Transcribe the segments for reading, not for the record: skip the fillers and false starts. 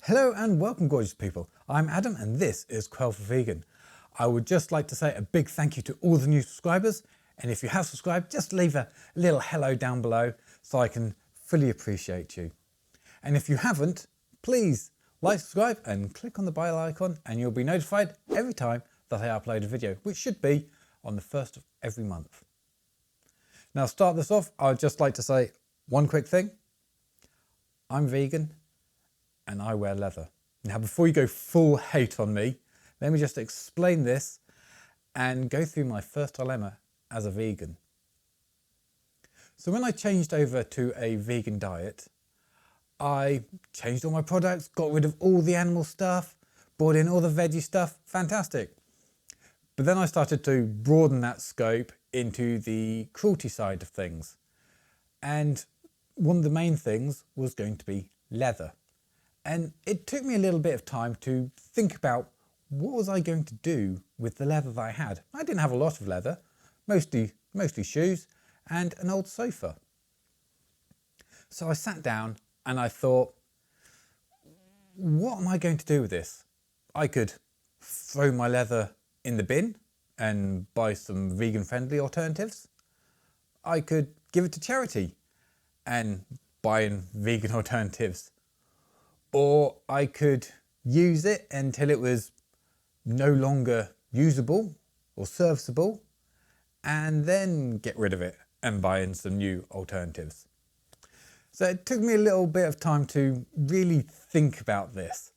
Hello and welcome, gorgeous people. I'm Adam and this is Quail for Vegan. I would just like to say a big thank you to all the new subscribers, and if you have subscribed, just leave a little hello down below so I can fully appreciate you. And if you haven't, please like, subscribe and click on the bell icon and you'll be notified every time that I upload a video, which should be on the 1st of every month. Now, to start this off, I'd just like to say one quick thing. I'm vegan and I wear leather. Now, before you go full hate on me, let me just explain this and go through my first dilemma as a vegan. So when I changed over to a vegan diet, I changed all my products, got rid of all the animal stuff, brought in all the veggie stuff, fantastic. But then I started to broaden that scope into the cruelty side of things. And one of the main things was going to be leather. And it took me a little bit of time to think about what was I going to do with the leather that I had. I didn't have a lot of leather, mostly shoes and an old sofa. So I sat down and I thought, what am I going to do with this? I could throw my leather in the bin and buy some vegan friendly alternatives. I could give it to charity and buy in vegan alternatives. Or I could use it until it was no longer usable or serviceable and then get rid of it and buy in some new alternatives. So it took me a little bit of time to really think about this.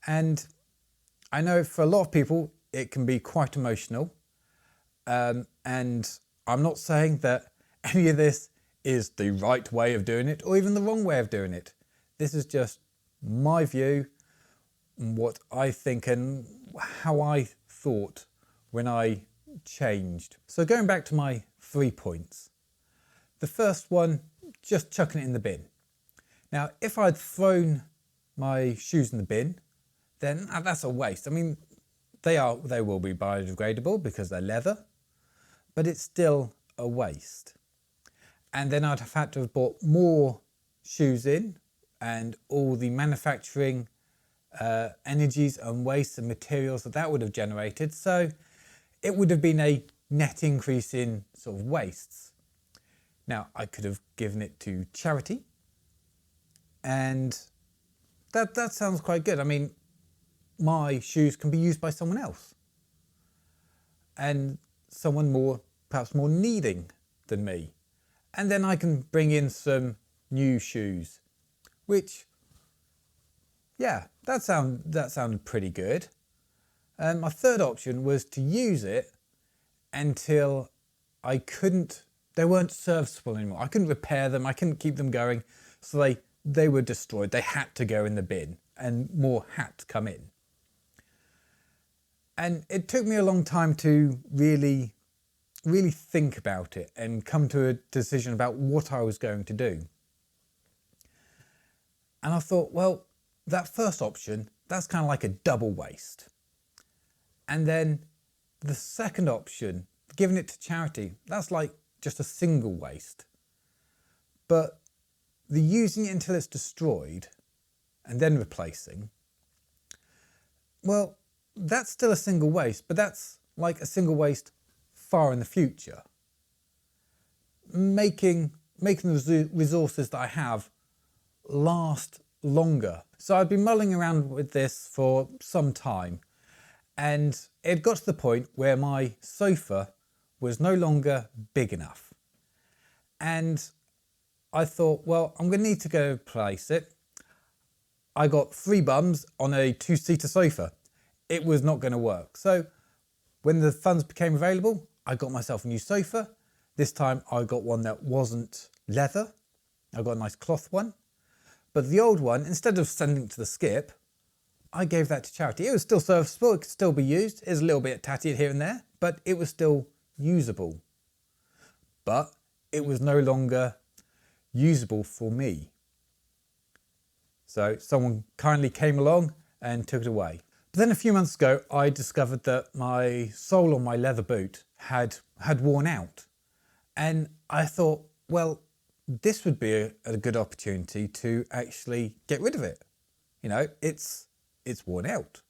And I know for a lot of people it can be quite emotional. And I'm not saying that any of this is the right way of doing it or even the wrong way of doing it. This is just my view, what I think and how I thought when I changed. So going back to my 3 points. The first one, just chucking it in the bin. Now, if I'd thrown my shoes in the bin, then that's a waste. I mean, they will be biodegradable because they're leather, but it's still a waste. And then I'd have had to have bought more shoes in and all the manufacturing energies and wastes and materials that would have generated. So it would have been a net increase in sort of wastes. Now, I could have given it to charity and that sounds quite good. I mean, my shoes can be used by someone else and someone perhaps more needing than me. And then I can bring in some new shoes, which, yeah, that sounded pretty good. My third option was to use it until they weren't serviceable anymore. I couldn't repair them, I couldn't keep them going, so they were destroyed. They had to go in the bin and more had to come in. And it took me a long time to really think about it and come to a decision about what I was going to do. And I thought, well, that first option, that's kind of like a double waste. And then the second option, giving it to charity, that's like just a single waste. But the using it until it's destroyed and then replacing, well, that's still a single waste, but that's like a single waste far in the future. Making the resources that I have last longer. So I'd been mulling around with this for some time and it got to the point where my sofa was no longer big enough. And I thought, well, I'm going to need to go replace it. I got 3 bums on a 2-seater sofa. It was not going to work. So when the funds became available, I got myself a new sofa. This time I got one that wasn't leather. I got a nice cloth one. But the old one, instead of sending it to the skip, I gave that to charity. It was still serviceable, it could still be used. It was a little bit tatty here and there, but it was still usable. But it was no longer usable for me. So someone kindly came along and took it away. But then a few months ago, I discovered that my sole on my leather boot had worn out. And I thought, well, this would be a good opportunity to actually get rid of it. You know, it's worn out.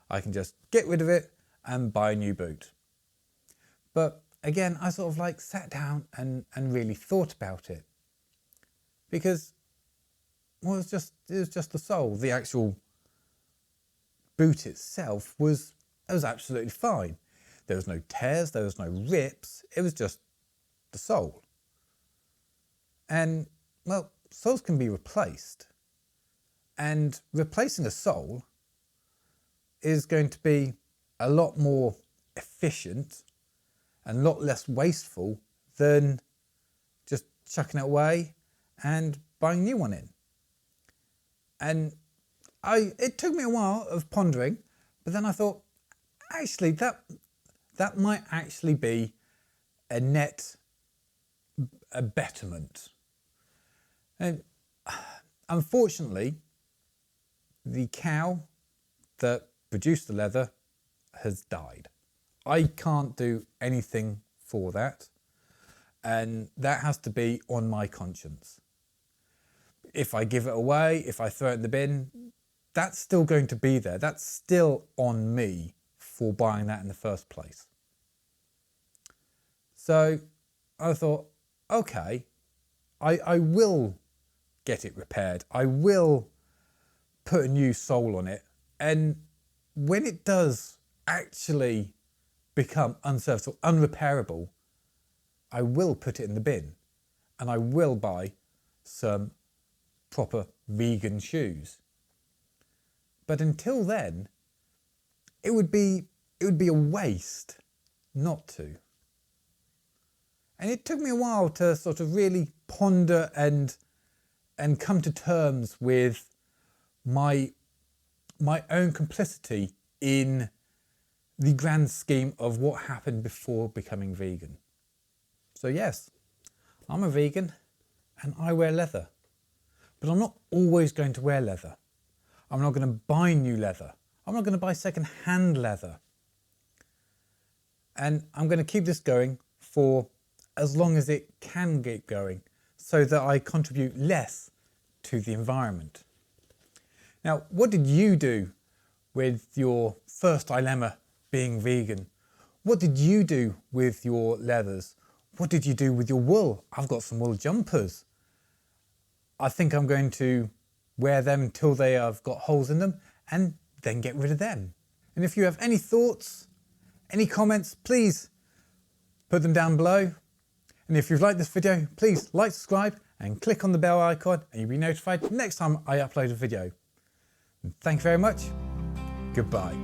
I can just get rid of it and buy a new boot. But again, I sort of like sat down and really thought about it, because well, it was just the sole. The actual boot itself was absolutely fine. There was no tears, there was no rips. It was just the sole. And well, soles can be replaced, and replacing a sole is going to be a lot more efficient and a lot less wasteful than just chucking it away and buying a new one in. And it took me a while of pondering, but then I thought, actually, that might actually be a betterment. And unfortunately, the cow that produced the leather has died. I can't do anything for that, and that has to be on my conscience. If I give it away, if I throw it in the bin, that's still going to be there. That's still on me for buying that in the first place. So I thought, okay, I will get it repaired. I will put a new sole on it. And when it does actually become unserviceable, unrepairable, I will put it in the bin, and I will buy some proper vegan shoes. But until then, it would be a waste not to. And it took me a while to sort of really ponder and come to terms with my own complicity in the grand scheme of what happened before becoming vegan. So yes, I'm a vegan and I wear leather, but I'm not always going to wear leather. I'm not going to buy new leather. I'm not going to buy second-hand leather. And I'm going to keep this going for as long as it can get going, so that I contribute less to the environment. Now, what did you do with your first dilemma being vegan? What did you do with your leathers? What did you do with your wool? I've got some wool jumpers. I think I'm going to wear them until they have got holes in them and then get rid of them. And if you have any thoughts, any comments, please put them down below. And if you've liked this video, please like, subscribe and click on the bell icon, and you'll be notified next time I upload a video. And thank you very much. Goodbye.